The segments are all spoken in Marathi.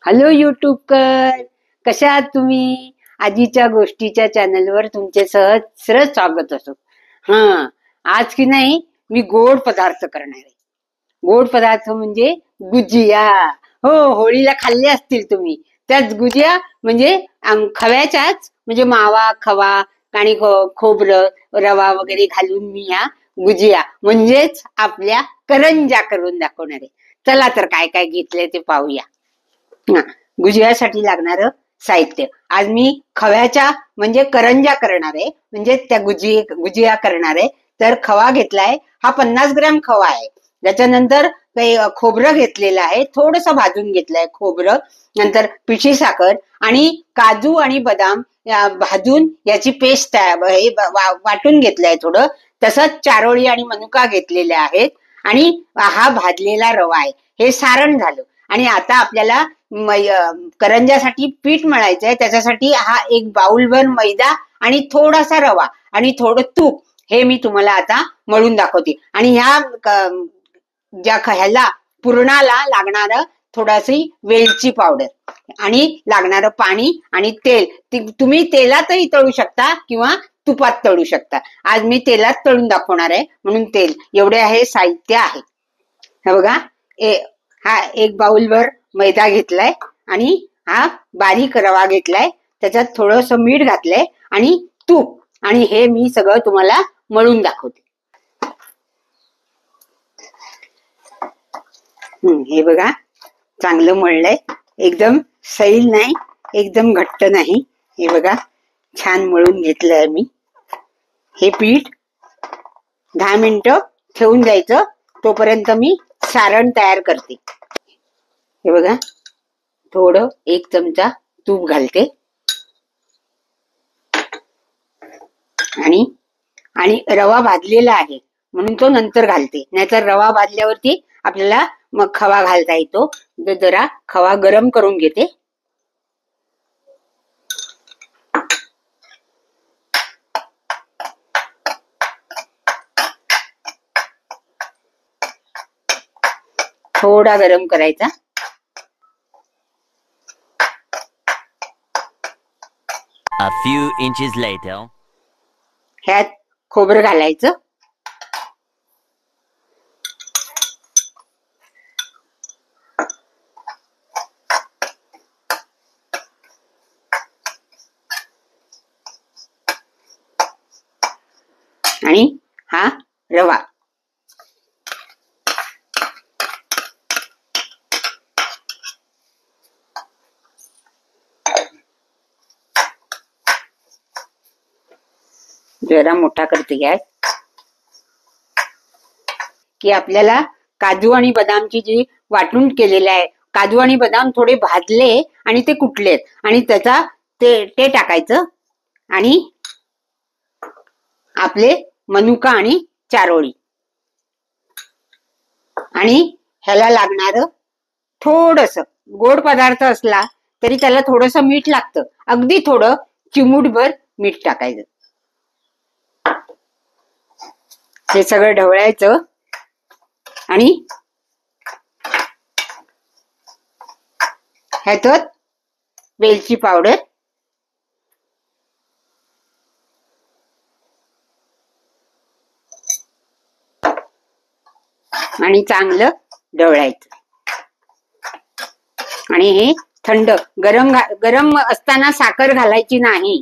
हॅलो युट्यूबकर, कशा आहात तुम्ही? आजीच्या गोष्टीच्या चॅनलवर तुमचे सहज स्वागत असो. आज की नाही मी गोड पदार्थ करणार आहे. गोड पदार्थ म्हणजे गुजिया. हो, होळीला खाल्ले असतील तुम्ही. त्याच गुजिया म्हणजे खव्याच्याच, म्हणजे मावा, खवा आणि खोबरं, रवा वगैरे घालून मी ह्या गुजिया म्हणजेच आपल्या करंज्या करून दाखवणार आहे. चला तर काय काय घेतलंय ते पाहूया. गुजियासाठी लागणार साहित्य. आज मी खव्याच्या म्हणजे करंज्या करणार आहे, म्हणजे त्या गुजिया करणार आहे. तर खवा घेतलाय, हा 50 ग्रॅम खवा आहे. त्याच्यानंतर काही खोबरं घेतलेलं आहे, थोडस भाजून घेतलंय खोबरं. नंतर पिठी साखर आणि काजू आणि बदाम भाजून याची पेस्ट वाटून घेतलंय थोडं. तसंच चारोळी आणि मनुका घेतलेले आहेत आणि हा भाजलेला रवा आहे. हे सारण झालं. आणि आता आपल्याला करंज्यासाठी पीठ मळायचंय. त्याच्यासाठी हा एक बाउलभर मैदा आणि थोडासा रवा आणि थोडं तूप हे मी तुम्हाला आता मळून दाखवते. आणि ह्याला पुरणाला लागणार थोडीशी वेलची पावडर आणि लागणारं पाणी आणि तेल. तुम्ही तेलातही तळू शकता किंवा तुपात तळू शकता. आज मी तेलात तळून दाखवणार आहे म्हणून तेल. एवढे हे साहित्य आहे. हे बघा, हा एक बाउलभर मैदा घेतलाय आणि हा बारीक रवा घेतलाय. त्याच्यात थोडस मीठ घातलंय आणि तूप, आणि हे मी सगळं तुम्हाला मळून दाखवते. हे बघा, चांगलं मळलंय. एकदम सैल नाही, एकदम घट्ट नाही. हे बघा, छान मळून घेतलंय मी. हे पीठ 10 मिनिटं ठेवून द्यायचं. तोपर्यंत मी सारण तयार करते. हे बघा, थोडं 1 चमचा तूप घालते आणि रवा भाजलेला आहे म्हणून तो नंतर घालते. नाहीतर रवा भाजल्यावरती आपल्याला मग खवा घालता येतो. तर जरा खवा गरम करून घेते. थोडा गरम करायचा. A few inches later. ह्यात खोबरं घालायचं. आणि हा रवा. जरा मोठा करते गॅस, की आपल्याला काजू आणि बदामची जी वाटून केलेली आहे, काजू आणि बदाम थोडे भाजले आणि ते कुटलेत आणि त्याचा ते टाकायचं. आणि आपले मनुका आणि चारोळी आणि ह्याला लागणार थोडस, गोड पदार्थ असला तरी त्याला थोडस मीठ लागतं. अगदी थोडं, चिमूटभर मीठ टाकायचं. हे सगळं ढवळायचं आणि ह्याच्यात वेलची पावडर आणि चांगलं ढवळायचं. आणि हे थंड, गरम असताना साखर घालायची नाही.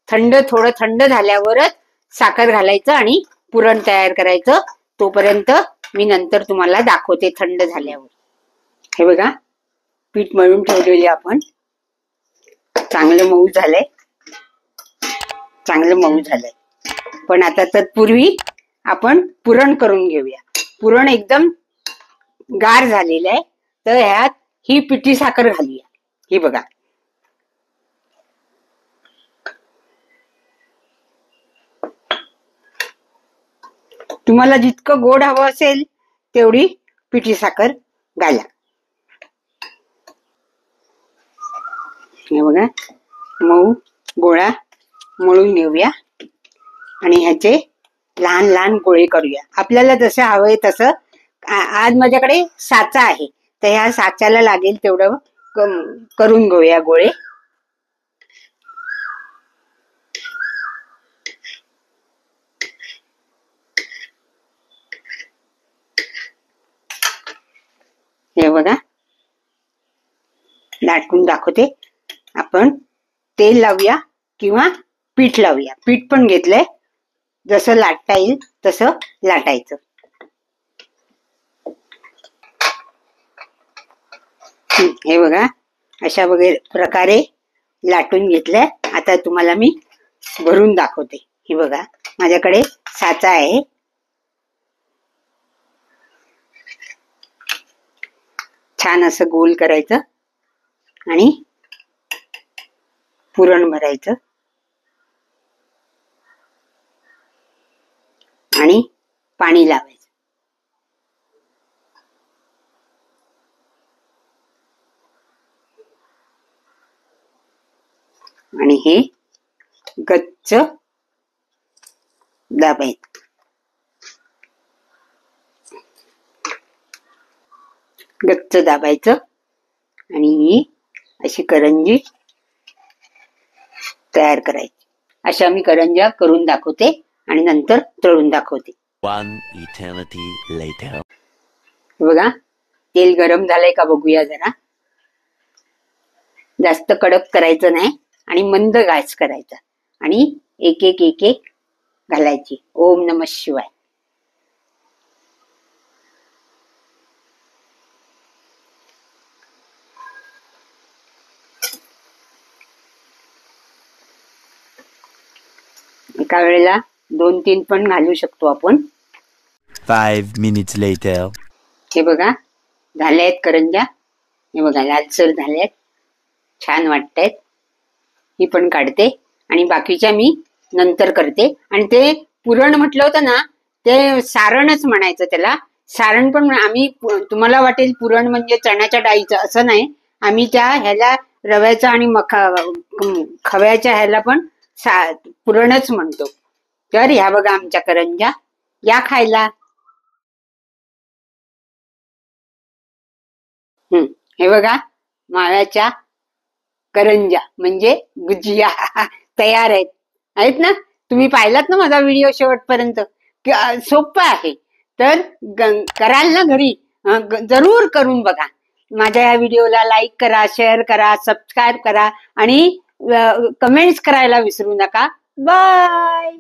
थोडं थंड झाल्यावरच साखर घालायचं आणि पुरण तयार करायचं. तोपर्यंत मी नंतर तुम्हाला दाखवते थंड झाल्यावर. हे बघा, पीठ मळून ठेवलेले आपण. चांगलं मऊ झालंय. पण आता तत्पूर्वी आपण पुरण करून घेऊया. पुरण एकदम गार झालेलं आहे. तर ह्यात ही पिठी साखर घालूया. ही बघा, तुम्हाला जितकं गोड हवं असेल तेवढी पिठी साखर घाला. हे बघा, मऊ गोळा मळून घेऊया आणि ह्याचे लहान लहान गोळे करूया. आपल्याला जसं हवंय तसं. आज माझ्याकडे साचा आहे, तर ह्या साच्याला लागेल तेवढं करून घेऊया गोळे. हे बघा लाटून दाखवते. आपण तेल लावूया किंवा पीठ लावूया. पीठ पण घेतलंय, जसं लाटता येईल तसं लाटायचं. हे बघा अशा वगैरे प्रकारे लाटून घेतलंय. आता तुम्हाला मी भरून दाखवते. हे बघा माझ्याकडे साचा आहे. छान असं गोल करायचं आणि पुरण भरायचं आणि पाणी लावायचं. आणि हे गच्च दाबायचं. गच्च दाबायचं आणि ही अशी करंजी तयार करायची. अशा मी करंज्या करून दाखवते आणि नंतर तळून दाखवते. One eternity later. बघा तेल गरम झालंय का बघूया जरा. जास्त कडक करायचं नाही आणि मंद गॅस करायचा आणि एक एक एक एक घालायची. ओम नमः शिवाय. एका वेळेला 2-3 पण घालू शकतो आपण. 5 minutes later. हे बघा झाल्यात करंज्या. हे बघा लालसर झाल्यात, छान वाटतायत. ही पण काढते आणि बाकीच्या मी नंतर करते. आणि ते पुरण म्हटलं होतं ना, ते सारणच म्हणायचं त्याला. सारण पण आम्ही, तुम्हाला वाटेल पुरण म्हणजे चण्याच्या डाळीचं, असं नाही. आम्ही त्या ह्याला रव्याचा आणि खव्याच्या ह्याला पण पुरणच म्हणतो. तर ह्या बघा आमच्या करंज्या, या खायला. हे बघा माव्याच्या करंज्या म्हणजे गुजिया तयार आहेत ना. तुम्ही पाहिलात ना माझा व्हिडिओ शेवटपर्यंत. सोपं आहे. तर कराल ना घरी, जरूर करून बघा. माझ्या या व्हिडिओला लाईक करा, शेअर करा, सबस्क्राईब करा आणि कमेंट्स करायला विसरू नका. बाय.